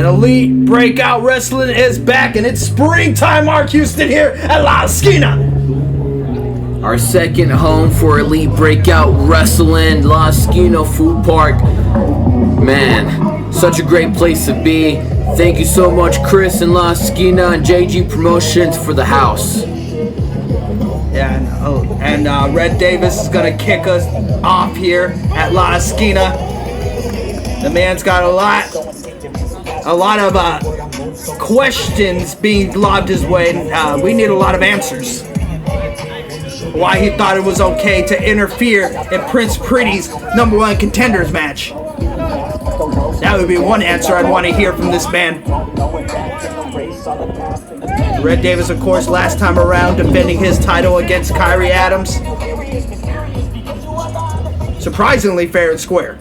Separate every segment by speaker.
Speaker 1: And Elite Breakout Wrestling is back, and it's springtime, Mark Houston, here at La Esquina.
Speaker 2: Our second home for Elite Breakout Wrestling, La Esquina Food Park. Man, such a great place to be. Thank you so much, Chris and La Esquina and JG Promotions for the house.
Speaker 1: Yeah, and Red Davis is gonna kick us off here at La Esquina. The man's got a lot of questions being lobbed his way, and we need a lot of answers. Why he thought it was okay to interfere in Prince Pretty's #1 contenders match. That would be one answer I'd want to hear from this man. Red Davis, of course, last time around defending his title against Kyrie Adams. Surprisingly fair and square.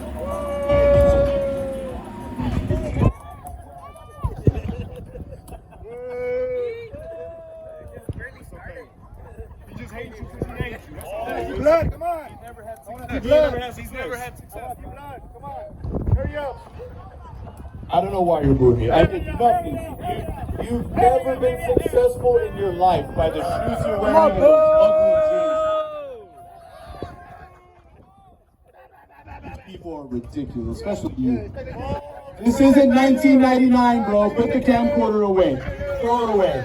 Speaker 3: Blood, come on. He's never had success. Blood, come on. Hurry up.
Speaker 4: I don't know why you're booing me. I did nothing. You've never been successful in your life by the shoes you're wearing and those ugly jeans. These people are ridiculous, especially you. This isn't 1999, bro. Put the camcorder away. Throw it away.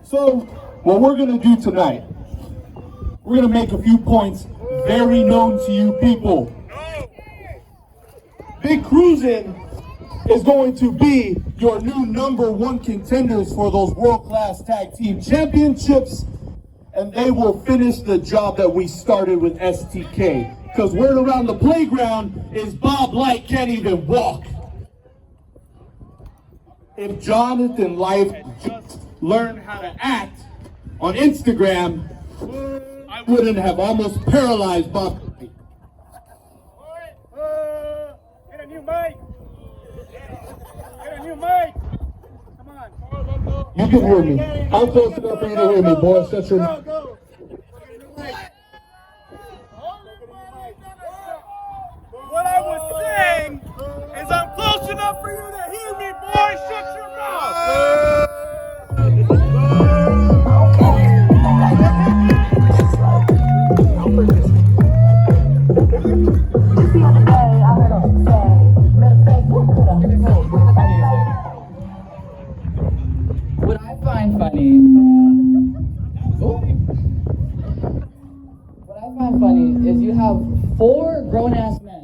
Speaker 4: So, what we're going to do tonight, we're going to make a few points very known to you people. Big Cruzin is going to be your new #1 contenders for those world-class tag team championships, and they will finish the job that we started with STK. Because word around the playground is Bob Light can't even walk. If Jonathan Life just learned how to act on Instagram, I wouldn't have almost paralyzed Bob.
Speaker 3: Get a new mic. Get a new mic. Come on.
Speaker 4: You can hear me. I'm close enough for you to hear me, boy. Shut your mouth.
Speaker 3: Go. What I was saying is I'm close enough for you to hear me, boy. Shut your mouth.
Speaker 5: What I find funny, is you have 4 grown-ass men,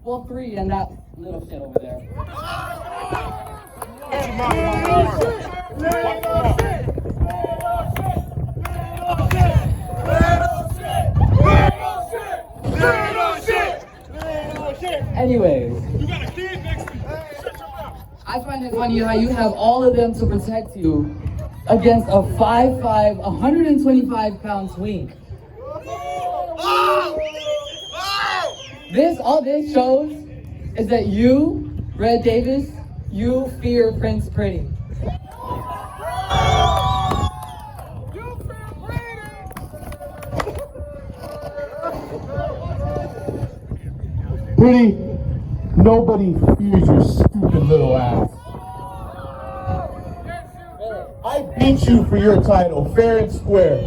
Speaker 5: well 3 and that little shit over there. Anyways, I find it funny how you have all of them to protect you against a 5'5", 125-pound twink. All this shows is that you, Red Davis, you fear Prince Pretty.
Speaker 4: Pretty, nobody fears your stupid little ass. I beat you for your title, fair and square.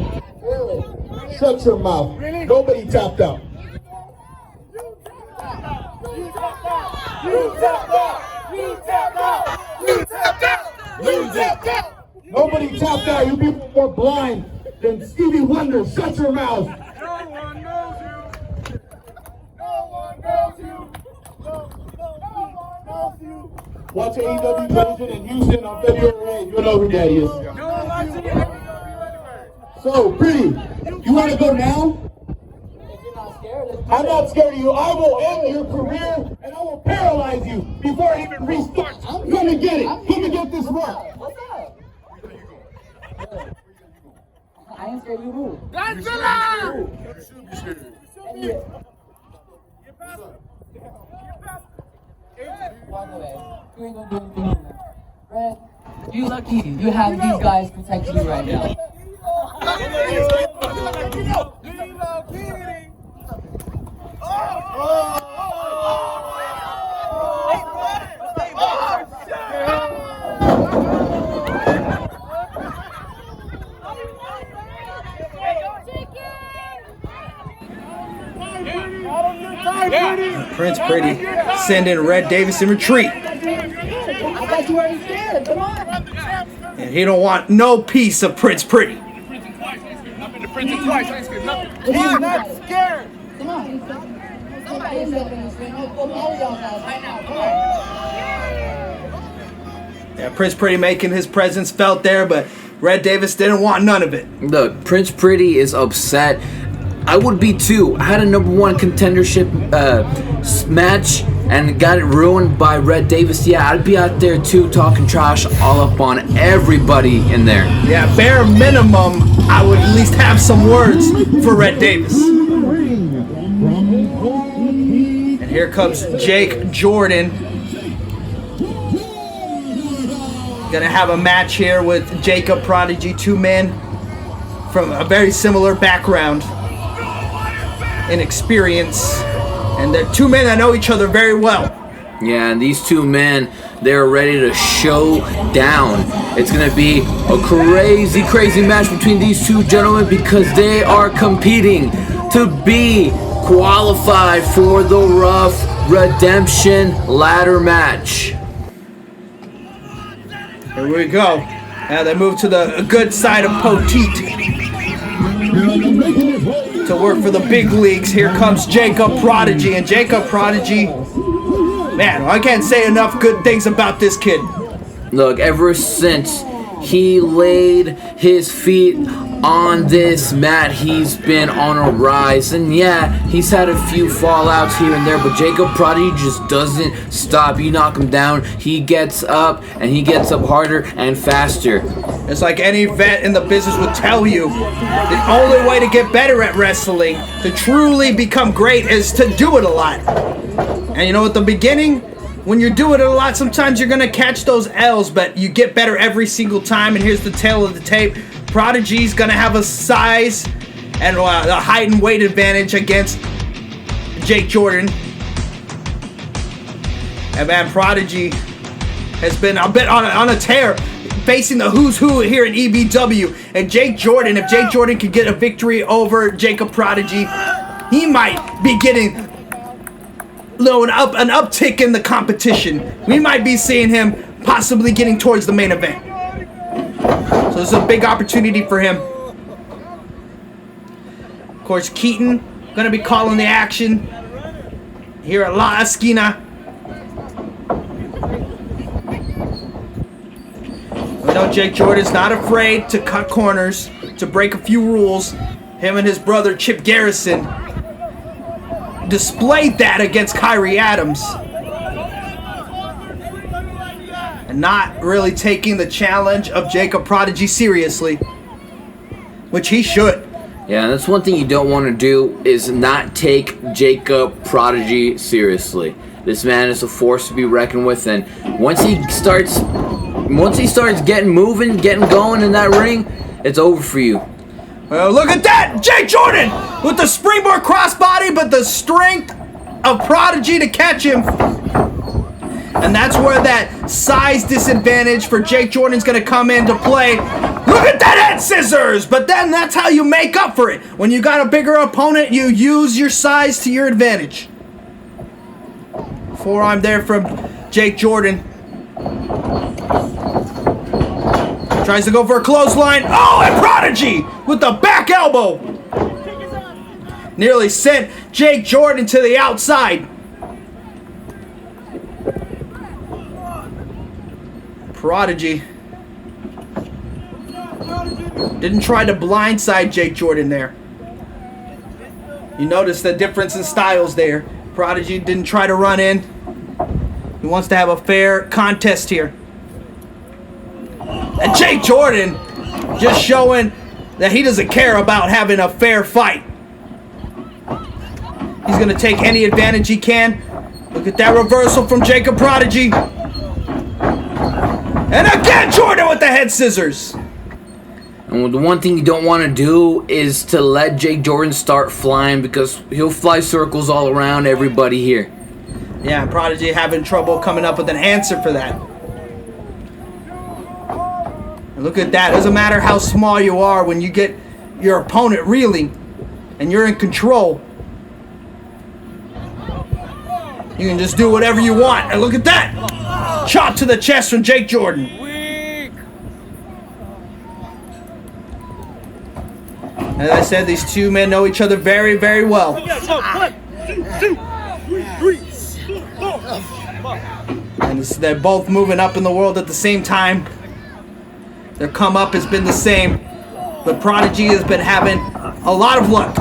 Speaker 4: Shut your mouth. Nobody tapped out. Nobody tapped out. You people are more blind than Stevie Wonder. Shut your mouth.
Speaker 3: No one knows you. No one knows you. No one knows you.
Speaker 4: Watch AEW Prodigy in Houston on February 8th. You'll know who Daddy is.
Speaker 3: No one watches you anywhere.
Speaker 4: So, Pretty, you want to go now? I'm not scared of you. I will end your career and I will paralyze you before it even restarts. Come and get it. Come and get this work.
Speaker 5: What's up? I ain't scared of you, who?
Speaker 3: Godzilla!
Speaker 5: Walk away. You ain't gonna do anything either. Red, you lucky you have these guys protecting you right now.
Speaker 1: Prince Pretty sending Red Davis in retreat.
Speaker 5: I thought you already said. Come on.
Speaker 1: And he don't want no piece of Prince Pretty.
Speaker 3: He's not scared.
Speaker 5: Come on. Somebody is up in this ring. All y'all guys right now. Come on.
Speaker 1: Yeah, Prince Pretty making his presence felt there, but Red Davis didn't want none of it.
Speaker 2: Look, Prince Pretty is upset. I would be too. I had a #1 contendership match and got it ruined by Red Davis. Yeah, I'd be out there too talking trash all up on everybody in there.
Speaker 1: Yeah, bare minimum, I would at least have some words for Red Davis. And here comes Jake Jordan. Gonna have a match here with Jacob Prodigy, two men from a very similar background and experience, and they're two men that know each other very well.
Speaker 2: Yeah, and these two men, they're ready to show down. It's gonna be a crazy, crazy match between these two gentlemen because they are competing to be qualified for the Ruff Redemption ladder match.
Speaker 1: Here we go. Now they move to the good side of Poteet to work for the big leagues. Here comes Jacob Prodigy, and Jacob Prodigy, man, I can't say enough good things about this kid.
Speaker 2: Look, ever since he laid his feet on this mat, he's been on a rise. And yeah, he's had a few fallouts here and there, but Jacob Prodigy just doesn't stop. You knock him down, he gets up, and he gets up harder and faster.
Speaker 1: It's like any vet in the business would tell you, the only way to get better at wrestling, to truly become great, is to do it a lot. And you know, at the beginning, when you're doing it a lot, sometimes you're gonna catch those L's, but you get better every single time. And here's the tail of the tape. Prodigy's gonna have a size and a height and weight advantage against Jake Jordan. And man, Prodigy has been a bit on a tear, facing the who's who here in EBW. And Jake Jordan, if Jake Jordan could get a victory over Jacob Prodigy, he might be getting an uptick in the competition. We might be seeing him possibly getting towards the main event. So this is a big opportunity for him. Of course, Keaton gonna be calling the action here at La Esquina. We know Jake Jordan's not afraid to cut corners, to break a few rules. Him and his brother Chip Garrison displayed that against Kyrie Adams. And not really taking the challenge of Jacob Prodigy seriously, which he should.
Speaker 2: Yeah, that's one thing you don't want to do, is not take Jacob Prodigy seriously. This man is a force to be reckoned with, and once he starts getting moving, getting going in that ring, it's over for you.
Speaker 1: Well, look at that! Jake Jordan with the springboard crossbody, but the strength of Prodigy to catch him. And that's where that size disadvantage for Jake Jordan's going to come into play. Look at that head scissors! But then that's how you make up for it. When you got a bigger opponent, you use your size to your advantage. Forearm there from Jake Jordan. Tries to go for a clothesline. Oh, and Prodigy with the back elbow. Nearly sent Jake Jordan to the outside. Prodigy didn't try to blindside Jake Jordan there. You notice the difference in styles there. Prodigy didn't try to run in. He wants to have a fair contest here. And Jake Jordan just showing that he doesn't care about having a fair fight. He's going to take any advantage he can. Look at that reversal from Jacob Prodigy. And again, Jordan with the head scissors.
Speaker 2: And the one thing you don't want to do is to let Jake Jordan start flying, because he'll fly circles all around everybody here.
Speaker 1: Yeah, Prodigy having trouble coming up with an answer for that. And look at that. Doesn't matter how small you are, when you get your opponent reeling and you're in control, You can just do whatever you want. And look at that. Chop to the chest from Jake Jordan. As I said, these two men know each other very, very well.
Speaker 3: 1, 2, 3, 4.
Speaker 1: And they're both moving up in the world at the same time. Their come up has been the same. But Prodigy has been having a lot of luck.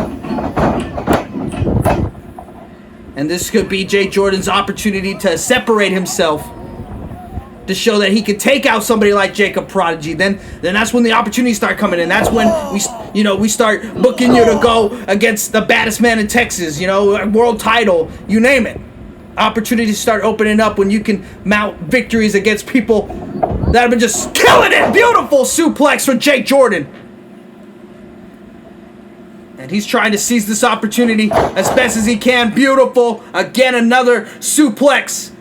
Speaker 1: And this could be Jake Jordan's opportunity to separate himself, to show that he could take out somebody like Jacob Prodigy. Then that's when the opportunities start coming in. That's when we start booking you to go against the baddest man in Texas, world title, you name it. Opportunities start opening up when you can mount victories against people that have been just killing it. Beautiful suplex from Jake Jordan. And he's trying to seize this opportunity as best as he can. Beautiful. Again, another suplex.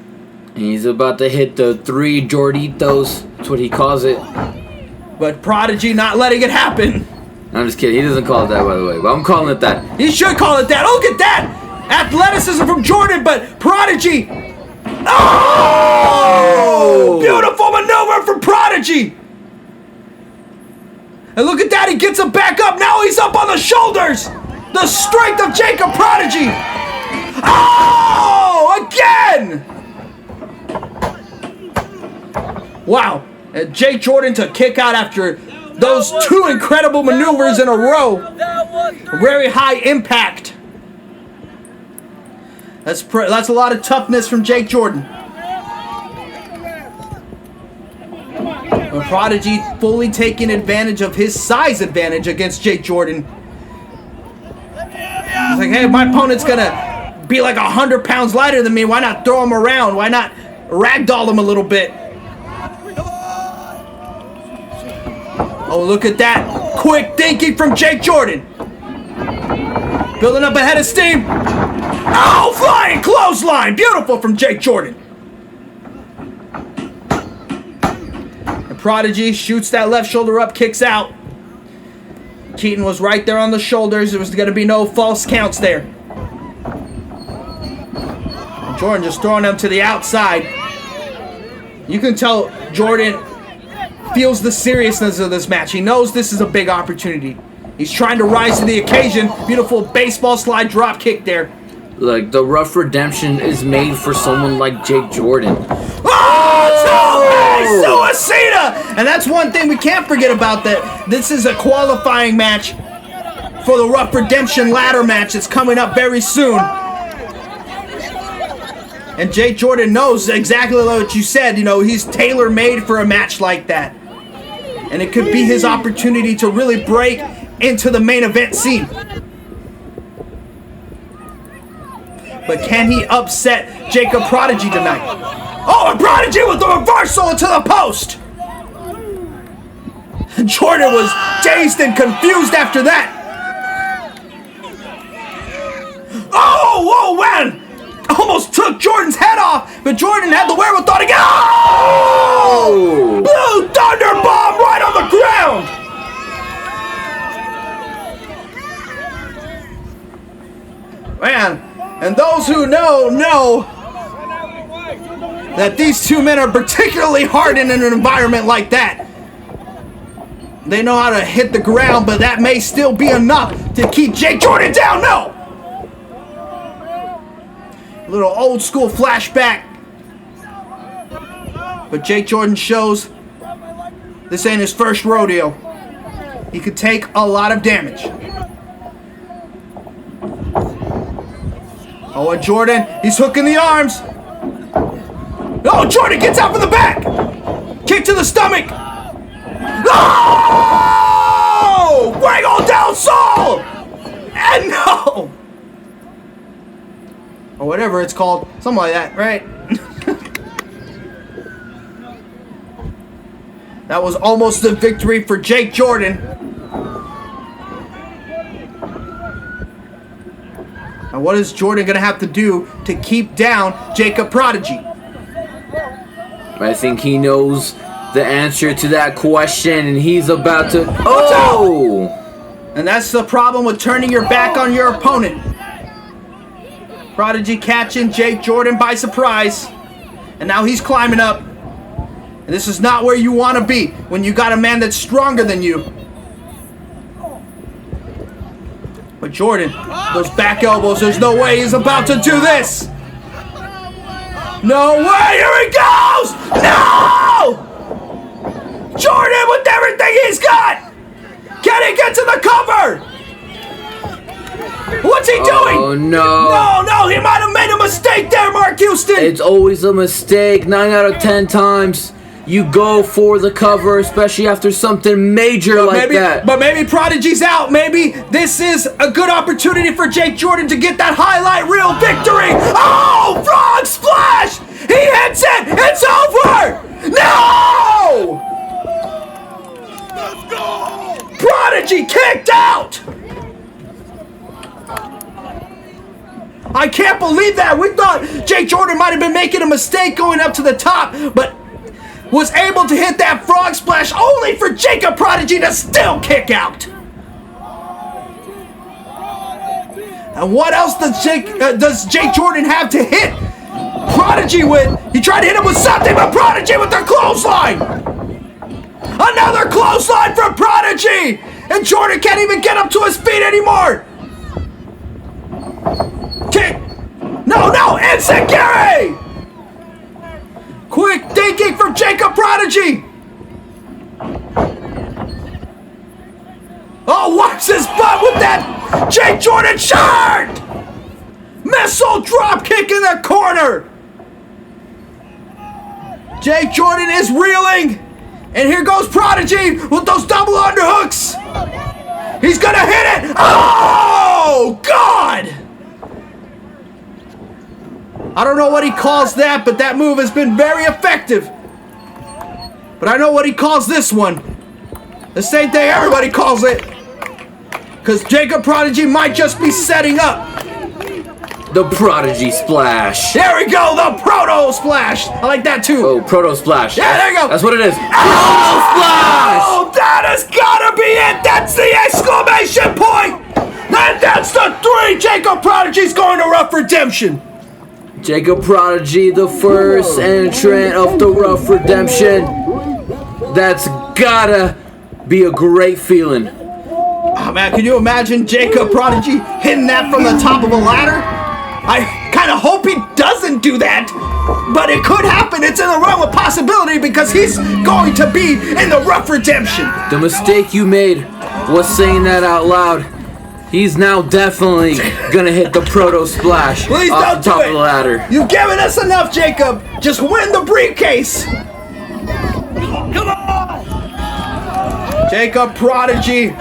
Speaker 2: He's about to hit the 3 Jorditos. That's what he calls it.
Speaker 1: But Prodigy not letting it happen.
Speaker 2: I'm just kidding. He doesn't call it that, by the way. But I'm calling it that.
Speaker 1: He should call it that. Look at that. Athleticism from Jordan, but Prodigy. Oh! Beautiful maneuver from Prodigy. And look at that. He gets him back up. Now he's up on the shoulders. The strength of Jacob Prodigy. Oh! Again! Wow. And Jake Jordan to kick out after those 2 incredible maneuvers in a row. Very high impact. That's a lot of toughness from Jake Jordan. But Prodigy fully taking advantage of his size advantage against Jake Jordan. He's like, hey, my opponent's gonna be like 100 pounds lighter than me. Why not throw him around? Why not ragdoll him a little bit? Oh, look at that. Quick thinking from Jake Jordan. Building up a head of steam. Oh, flying clothesline. Beautiful from Jake Jordan. And Prodigy shoots that left shoulder up, kicks out. Keaton was right there on the shoulders. There was going to be no false counts there. And Jordan just throwing him to the outside. You can tell Jordan feels the seriousness of this match. He knows this is a big opportunity. He's trying to rise to the occasion. Beautiful baseball slide drop kick there.
Speaker 2: Like, the Ruff redemption is made for someone like Jake Jordan.
Speaker 1: Oh, Suicida! And that's one thing we can't forget about, that this is a qualifying match for the Ruff Redemption ladder match that's coming up very soon. And Jake Jordan knows exactly what you said. He's tailor-made for a match like that. And it could be his opportunity to really break into the main event scene. But can he upset Jacob Prodigy tonight? Oh, and Prodigy with the reversal into the post. Jordan was dazed and confused after that. Oh, man. Almost took Jordan's head off, but Jordan had the wherewithal to get... Oh! Blue Thunder Bomb right on the ground! Man, and those who know that these two men are particularly hardened in an environment like that. They know how to hit the ground, but that may still be enough to keep Jake Jordan down. No! Little old school flashback. But Jake Jordan shows this ain't his first rodeo. He could take a lot of damage. Oh, and Jordan, he's hooking the arms. Oh, Jordan gets out from the back. Kick to the stomach. Oh! Fuego del Sol! And no! Or whatever it's called. Something like that, right? That was almost a victory for Jake Jordan. And what is Jordan going to have to do to keep down Jacob Prodigy?
Speaker 2: I think he knows the answer to that question, and he's about to... Oh!
Speaker 1: And that's the problem with turning your back on your opponent. Prodigy catching Jake Jordan by surprise. And now he's climbing up. And this is not where you want to be when you got a man that's stronger than you. But Jordan, those back elbows, there's no way he's about to do this. No way, here he goes! No! Jordan with everything he's got! Can he get to the cover? What's he doing?
Speaker 2: Oh no.
Speaker 1: No, he might have made a mistake there, Mark Houston.
Speaker 2: It's always a mistake. 9 out of 10 times you go for the cover, especially after something major that.
Speaker 1: But maybe Prodigy's out. Maybe this is a good opportunity for Jake Jordan to get that highlight reel victory. Oh, frog splash! He hits it. It's over. No!
Speaker 3: Let's go!
Speaker 1: Prodigy kicked out. I can't believe that. We thought Jake Jordan might have been making a mistake going up to the top, but was able to hit that frog splash only for Jacob Prodigy to still kick out. And what else does Jake Jordan have to hit Prodigy with? He tried to hit him with something, but Prodigy with the clothesline. Another clothesline from Prodigy, and Jordan can't even get up to his feet anymore. Kick! No, Enziguri! Quick thinking from Jacob Prodigy! Oh, wipes his butt with that Jake Jordan shirt! Missile drop kick in the corner! Jake Jordan is reeling! And here goes Prodigy with those double underhooks! He's gonna hit it! Oh, God! I don't know what he calls that, but that move has been very effective. But I know what he calls this one. The same thing everybody calls it. Because Jacob Prodigy might just be setting up.
Speaker 2: The Prodigy Splash.
Speaker 1: There we go, the Proto Splash. I like that too.
Speaker 2: Oh, Proto Splash.
Speaker 1: Yeah, there you go.
Speaker 2: That's what it is.
Speaker 1: Proto Splash! Oh, that has gotta be it. That's the exclamation point. And that's the 3. Jacob Prodigy's going to Ruff Redemption.
Speaker 2: Jacob Prodigy, the first entrant of the Ruff Redemption. That's gotta be a great feeling.
Speaker 1: Oh man, can you imagine Jacob Prodigy hitting that from the top of a ladder? I kind of hope he doesn't do that, but it could happen. It's in the realm of possibility because he's going to be in the Ruff Redemption.
Speaker 2: The mistake you made was saying that out loud. He's now definitely gonna hit the Proto Splash
Speaker 1: Please
Speaker 2: off
Speaker 1: don't
Speaker 2: the top
Speaker 1: do it.
Speaker 2: of the ladder.
Speaker 1: You've given us enough, Jacob. Just win the briefcase. Come on. Jacob Prodigy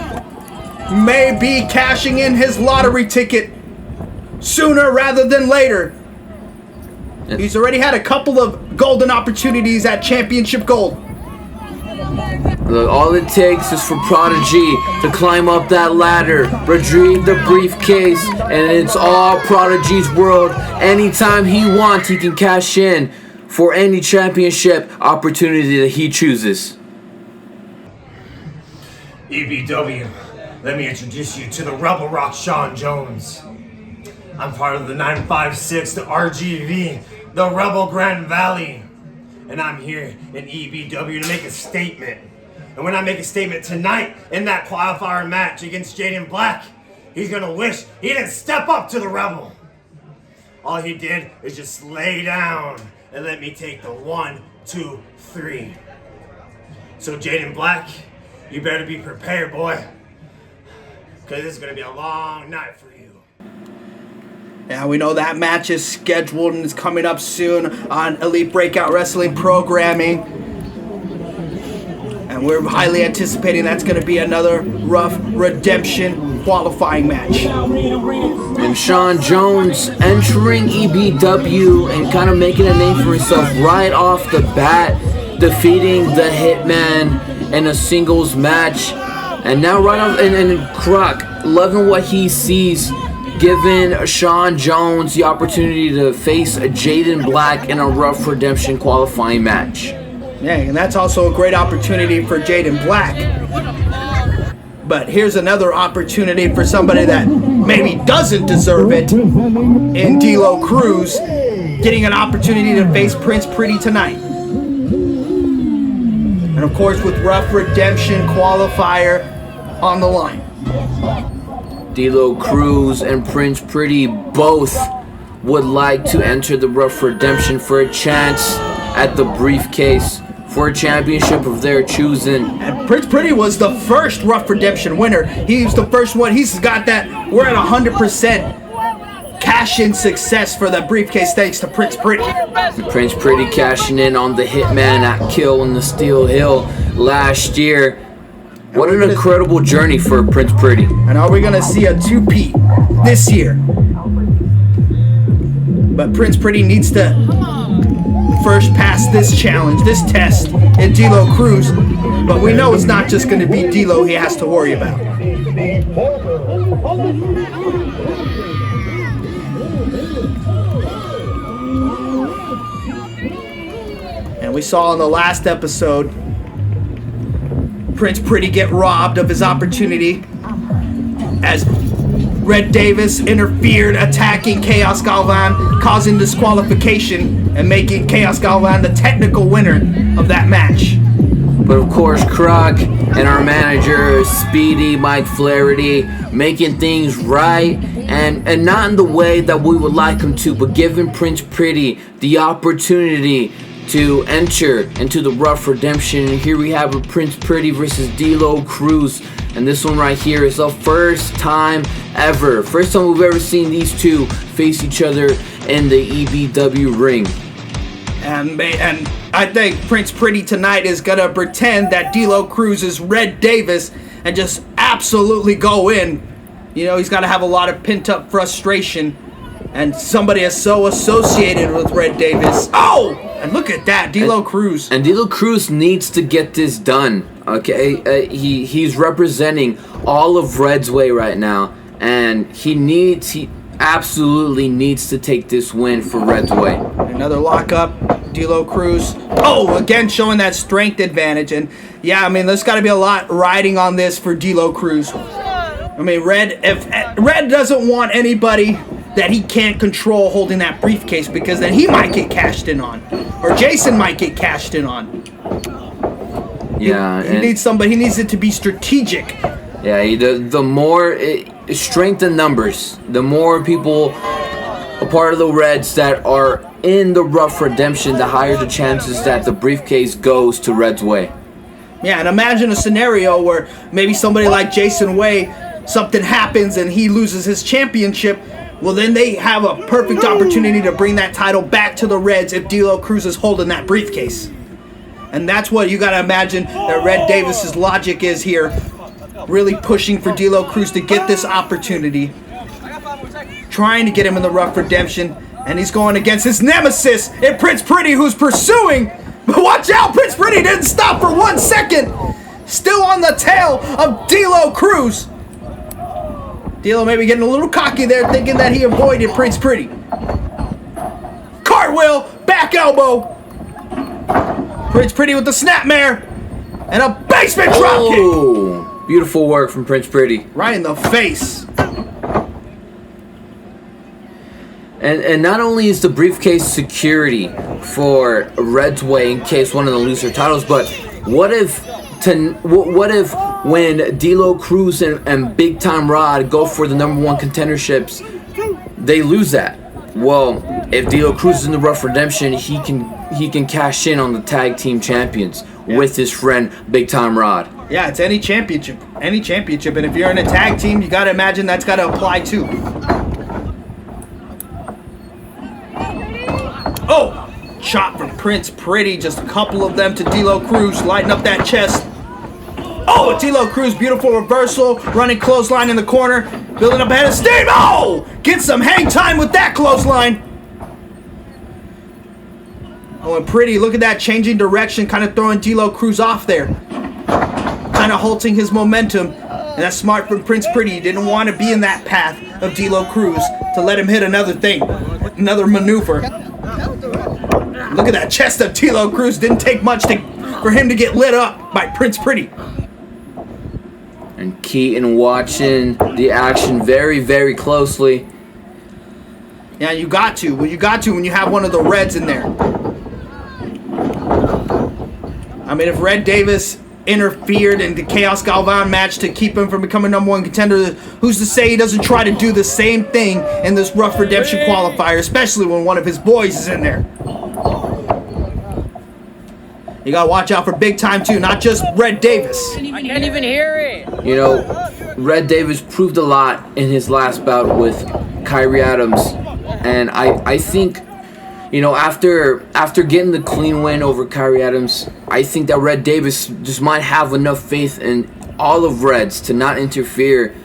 Speaker 1: may be cashing in his lottery ticket sooner rather than later. He's already had a couple of golden opportunities at Championship Gold.
Speaker 2: Look, all it takes is for Prodigy to climb up that ladder, retrieve the briefcase, and it's all Prodigy's world. Anytime he wants, he can cash in for any championship opportunity that he chooses.
Speaker 6: EBW, let me introduce you to the Rebel Rock Sean Jones. I'm part of the 956, the RGV, the Rebel Grand Valley. And I'm here in EBW to make a statement. And when I make a statement tonight in that qualifier match against Jaden Black, he's gonna wish he didn't step up to the Rebel. All he did is just lay down and let me take the 1, 2, 3. So Jaden Black, you better be prepared, boy. Because it's gonna be a long night for you.
Speaker 1: Yeah, we know that match is scheduled and is coming up soon on Elite Breakout Wrestling Programming. And we're highly anticipating that's going to be another Ruff Redemption qualifying match.
Speaker 2: And Sean Jones entering EBW and kind of making a name for himself right off the bat, defeating the Hitman in a singles match. And now right off, and Croc, loving what he sees, giving Sean Jones the opportunity to face Jaden Black in a Ruff Redemption qualifying match.
Speaker 1: Yeah, and that's also a great opportunity for Jaden Black. But here's another opportunity for somebody that maybe doesn't deserve it in D'Lo Cruz, getting an opportunity to face Prince Pretty tonight. And of course with Ruff Redemption qualifier on the line.
Speaker 2: D'Lo Cruz and Prince Pretty both would like to enter the Ruff Redemption for a chance at the briefcase for a championship of their choosing.
Speaker 1: And Prince Pretty was the first Ruff Redemption winner. He's the first one. He's got that. We're at 100% cash-in success for the briefcase thanks to Prince Pretty.
Speaker 2: Prince Pretty cashing in on the Hitman at Kill in the Steel Hill last year. What an incredible journey for Prince Pretty.
Speaker 1: And are we going to see a two-peat this year? But Prince Pretty needs to first pass this challenge, this test in D'Lo Cruz. But we know it's not just going to be D'Lo he has to worry about. And we saw in the last episode Prince Pretty get robbed of his opportunity as Red Davis interfered, attacking Chaos Galvan, causing disqualification and making Chaos Galvan the technical winner of that match.
Speaker 2: But of course, Croc and our manager, Speedy, Mike Flaherty, making things right and not in the way that we would like him to, but giving Prince Pretty the opportunity to enter into the Ruff Redemption. And here we have a Prince Pretty versus D'Lo Cruz. And this one right here is the first time ever. First time we've ever seen these two face each other in the EBW ring.
Speaker 1: And I think Prince Pretty tonight is going to pretend that D'Lo Cruz is Red Davis and just absolutely go in. You know, he's got to have a lot of pent-up frustration. And somebody is so associated with Red Davis. Oh! And look at that, D'Lo Cruz.
Speaker 2: And D'Lo Cruz needs to get this done. Okay, he's representing all of Red's way right now, and he absolutely needs to take this win for Red's way.
Speaker 1: Another lockup, D'Lo Cruz. Oh, again showing that strength advantage, and yeah, I mean there's got to be a lot riding on this for D'Lo Cruz. I mean, if Red doesn't want anybody that he can't control holding that briefcase, because then he might get cashed in on, or Jason might get cashed in on.
Speaker 2: Yeah,
Speaker 1: he needs somebody. He needs it to be strategic.
Speaker 2: Yeah, the more strength in numbers, the more people a part of the Reds that are in the Ruff Redemption, the higher the chances that the briefcase goes to Red's way.
Speaker 1: Yeah, and imagine a scenario where maybe somebody like Jason Way, something happens and he loses his championship. Well, then they have a perfect opportunity to bring that title back to the Reds if D'Lo Cruz is holding that briefcase. And that's what you got to imagine that Red Davis's logic is here, really pushing for D'Lo Cruz to get this opportunity, trying to get him in the Ruff Redemption, and he's going against his nemesis in Prince Pretty, who's pursuing. But watch out, Prince Pretty didn't stop for 1 second, still on the tail of D'Lo Cruz. D'Lo maybe getting a little cocky there, thinking that he avoided Prince Pretty. Cartwheel, back elbow. Prince Pretty with the snapmare and a basement dropkick.
Speaker 2: Beautiful work from Prince Pretty.
Speaker 1: Right in the face.
Speaker 2: And not only is the briefcase security for Red's way in case one of them lose their titles, but what if when D'Lo Cruz and Big Time Rod go for the #1 contenderships, they lose that? Well, if D'Lo Cruz is in the Ruff Redemption, he can cash in on the tag team champions with his friend Big Time Rod.
Speaker 1: Yeah, it's any championship. And if you're in a tag team, you got to imagine that's got to apply too. Oh, chop from Prince Pretty. Just a couple of them to D'Lo Cruz, lighting up that chest. Oh, D'Lo Cruz, beautiful reversal, running clothesline in the corner, building up ahead of steam. Oh, get some hang time with that clothesline. Oh, and Pretty, look at that, changing direction, kind of throwing D'Lo Cruz off there. Kind of halting his momentum. And that's smart from Prince Pretty. He didn't want to be in that path of D'Lo Cruz to let him hit another thing, another maneuver. Look at that chest of D'Lo Cruz. Didn't take much for him to get lit up by Prince Pretty.
Speaker 2: And Keaton watching the action very, very closely.
Speaker 1: Yeah, you got to. Well, you got to when you have one of the Reds in there. I mean, if Red Davis interfered in the Chaos Galvan match to keep him from becoming #1 contender, who's to say he doesn't try to do the same thing in this Ruff Redemption qualifier, especially when one of his boys is in there. You gotta watch out for big time too, not just Red Davis.
Speaker 7: I can't even hear it.
Speaker 2: You know, Red Davis proved a lot in his last bout with Kyrie Adams. And I think, you know, after getting the clean win over Kyrie Adams, I think that Red Davis just might have enough faith in all of Reds to not interfere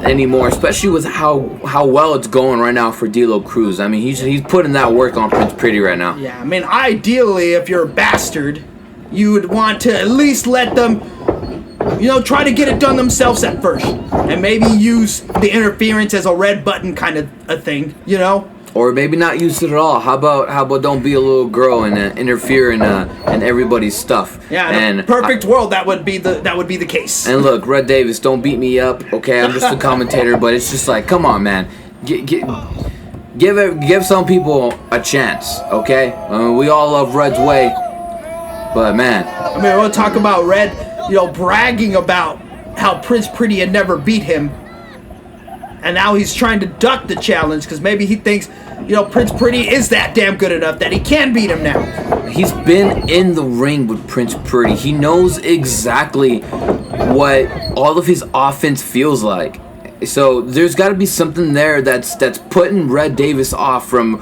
Speaker 2: anymore, especially with how well it's going right now for D'Lo Cruz. I mean, he's putting that work on Prince Pretty right now.
Speaker 1: Yeah, I mean, ideally, if you're a bastard, you would want to at least let them, you know, try to get it done themselves at first, and maybe use the interference as a red button kind of a thing, you know.
Speaker 2: Or maybe not use it at all. How about don't be a little girl and interfere in everybody's stuff?
Speaker 1: Yeah, in a perfect world, that would be the case.
Speaker 2: And look, Red Davis, don't beat me up, okay? I'm just a commentator, but it's just like, come on, man, give some people a chance, okay? I mean, we all love Red's way, but man,
Speaker 1: I mean, we'll talk about Red, you know, bragging about how Prince Pretty had never beat him, and now he's trying to duck the challenge because maybe he thinks, you know, Prince Pretty is that damn good enough that he can beat him now.
Speaker 2: he's been in the ring with Prince Pretty. He knows exactly what all of his offense feels like. So there's got to be something there that's putting Red Davis off from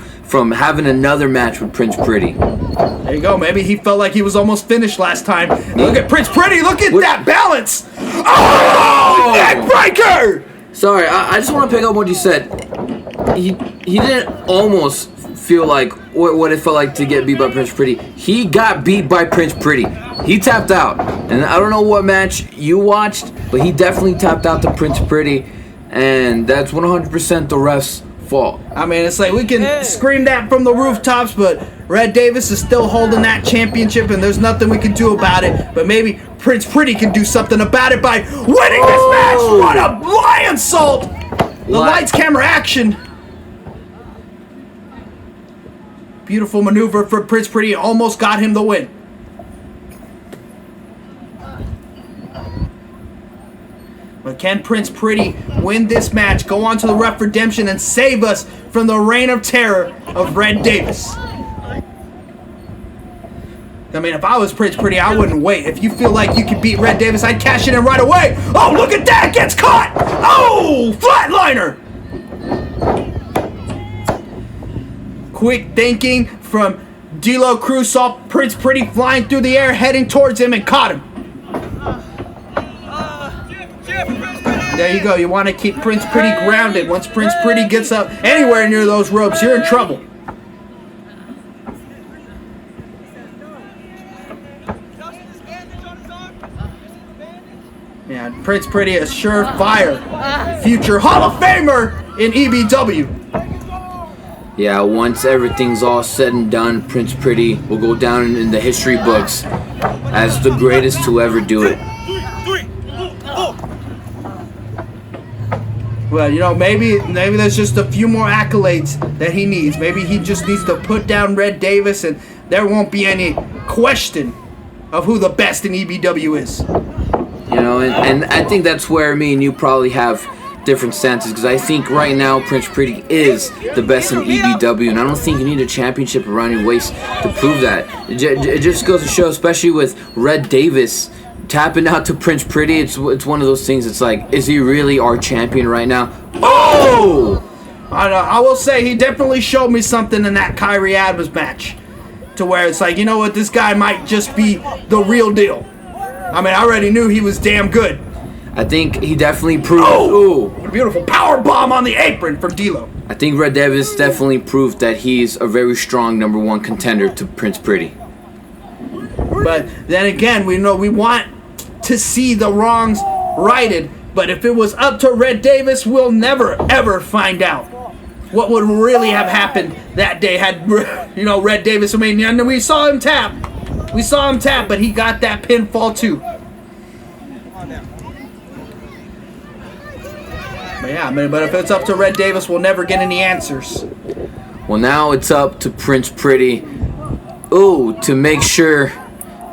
Speaker 2: having another match with Prince Pretty.
Speaker 1: There you go. Maybe he felt like he was almost finished last time. Look at Prince Pretty. Look at that balance. Oh, neck breaker.
Speaker 2: Sorry, I just want to pick up what you said. He didn't almost feel like what it felt like to get beat by Prince Pretty. He got beat by Prince Pretty. He tapped out. And I don't know what match you watched, but he definitely tapped out to Prince Pretty. And that's 100% the ref's fault.
Speaker 1: I mean, it's like we can scream that from the rooftops, but Red Davis is still holding that championship, and there's nothing we can do about it. But maybe Prince Pretty can do something about it by winning this match. What a lion salt! The lights, camera, action. Beautiful maneuver for Prince Pretty. Almost got him the win. But can Prince Pretty win this match, go on to the Ruff Redemption, and save us from the reign of terror of Red Davis? I mean, if I was Prince Pretty, I wouldn't wait. If you feel like you can beat Red Davis, I'd cash it in right away. Oh, look at that! Gets caught! Oh, flatliner! Quick thinking from D'Lo Cruz, saw Prince Pretty flying through the air, heading towards him, and caught him. There you go. You want to keep Prince Pretty grounded. Once Prince Pretty gets up anywhere near those ropes, you're in trouble. Yeah, Prince Pretty is surefire future Hall of Famer in EBW.
Speaker 2: Yeah, once everything's all said and done, Prince Pretty will go down in the history books as the greatest to ever do it.
Speaker 1: Well, you know, maybe there's just a few more accolades that he needs. Maybe he just needs to put down Red Davis, and there won't be any question of who the best in EBW is.
Speaker 2: You know, and I think that's where me and you probably have different stances, because I think right now Prince Pretty is the best in EBW, and I don't think you need a championship around your waist to prove that. It just goes to show, especially with Red Davis tapping out to Prince Pretty, it's one of those things. It's like, is he really our champion right now? Oh!
Speaker 1: I will say he definitely showed me something in that Kyrie Adams match, to where it's like, you know what, this guy might just be the real deal. I mean, I already knew he was damn good.
Speaker 2: I think he definitely proved.
Speaker 1: Oh! What a beautiful power bomb on the apron from D'Lo.
Speaker 2: I think Red Davis definitely proved that he's a very strong #1 contender to Prince Pretty.
Speaker 1: But then again, we know we want to see the wrongs righted, but if it was up to Red Davis, we'll never ever find out what would really have happened that day had, you know, Red Davis. I mean, and we saw him tap, but he got that pinfall too. Yeah, I mean, but if it's up to Red Davis, we'll never get any answers.
Speaker 2: Well, now it's up to Prince Pretty. Ooh, to make sure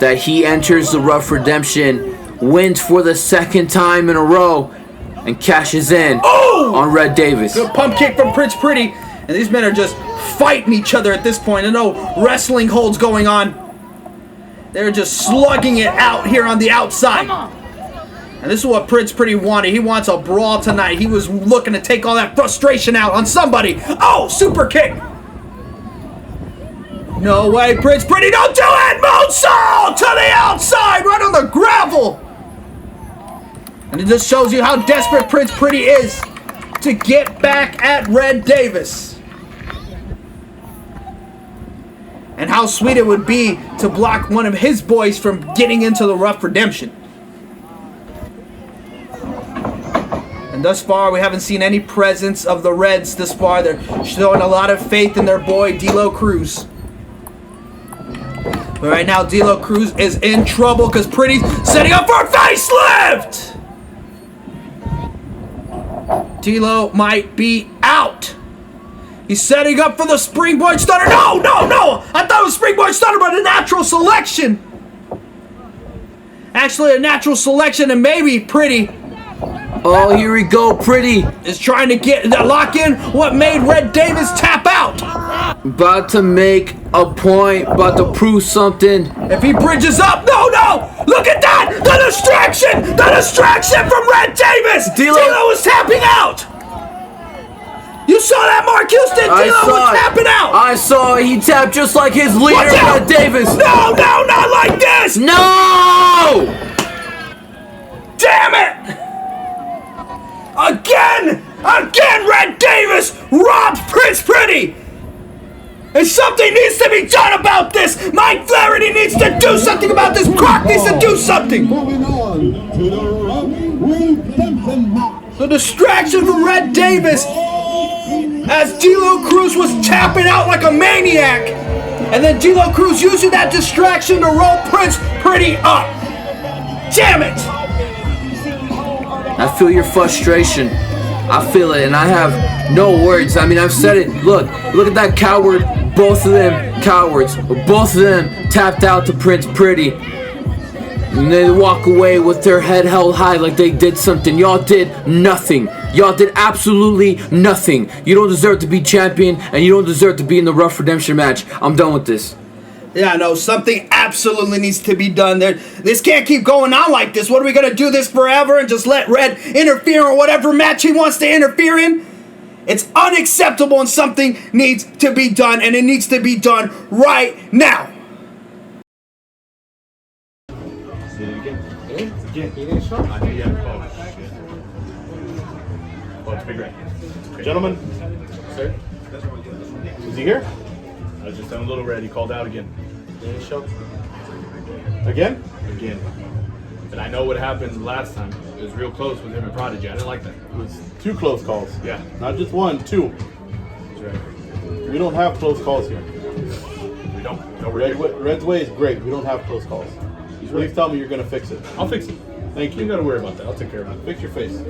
Speaker 2: that he enters the Ruff Redemption, wins for the second time in a row, and cashes in on Red Davis.
Speaker 1: Good pump kick from Prince Pretty. And these men are just fighting each other at this point. And no wrestling holds going on. They're just slugging it out here on the outside. And this is what Prince Pretty wanted. He wants a brawl tonight. He was looking to take all that frustration out on somebody. Oh, super kick. No way, Prince Pretty, don't do it! Moonsault to the outside, right on the gravel. And it just shows you how desperate Prince Pretty is to get back at Red Davis. And how sweet it would be to block one of his boys from getting into the Ruff Redemption. And thus far, we haven't seen any presence of the Reds this far. They're showing a lot of faith in their boy, Cruz. But right now, Cruz is in trouble because Pretty's setting up for a facelift! D'Lo might be out. He's setting up for the Springboard Stunner. No! I thought it was Springboard Stunner, but a natural selection. Actually, a natural selection, and maybe Pretty.
Speaker 2: Oh, here we go, Pretty.
Speaker 1: Is trying to lock in what made Red Davis tap out.
Speaker 2: About to make a point, about to prove something.
Speaker 1: If he bridges up, no! Look at that! The distraction from Red Davis! D'Lo was tapping out! You saw that, Mark Houston? D'Lo was tapping out!
Speaker 2: I saw it. He tapped just like his leader, Red Davis.
Speaker 1: No, not like this!
Speaker 2: No!
Speaker 1: Damn it! Again, Red Davis robbed Prince Pretty! And something needs to be done about this! Mike Flaherty needs to do something about this! Croc needs to do something!
Speaker 4: Moving on to the Ruff Redemption match.
Speaker 1: The distraction from Red Davis as Cruz was tapping out like a maniac. And then Cruz using that distraction to roll Prince Pretty up. Damn it!
Speaker 2: I feel your frustration. I feel it, and I have no words. I mean, I've said it. Look at that coward. Both of them cowards. Both of them tapped out to Prince Pretty. And they walk away with their head held high like they did something. Y'all did nothing. Y'all did absolutely nothing. You don't deserve to be champion, and you don't deserve to be in the Ruff Redemption match. I'm done with this.
Speaker 1: Yeah, no, something absolutely needs to be done there. This can't keep going on like this. What are we going to do this forever and just let Red interfere in whatever match he wants to interfere in? It's unacceptable and something needs to be done, and it needs to be done right now.
Speaker 3: Gentlemen, sir, is he here? I was just on a little red. He called out again. Show. Again? Again. But I know what happened last time. It was real close with him and Prodigy. I didn't like that. It was
Speaker 4: 2 close calls.
Speaker 3: Yeah.
Speaker 4: Not just 1, 2.
Speaker 3: That's right.
Speaker 4: We don't have close calls here.
Speaker 3: We don't. No,
Speaker 4: Red's way is great. We don't have close calls. Please tell me you're going to fix it.
Speaker 3: I'll fix it.
Speaker 4: Thank
Speaker 3: You
Speaker 4: you.
Speaker 3: got to worry about that. I'll take care of it.
Speaker 4: Fix your face.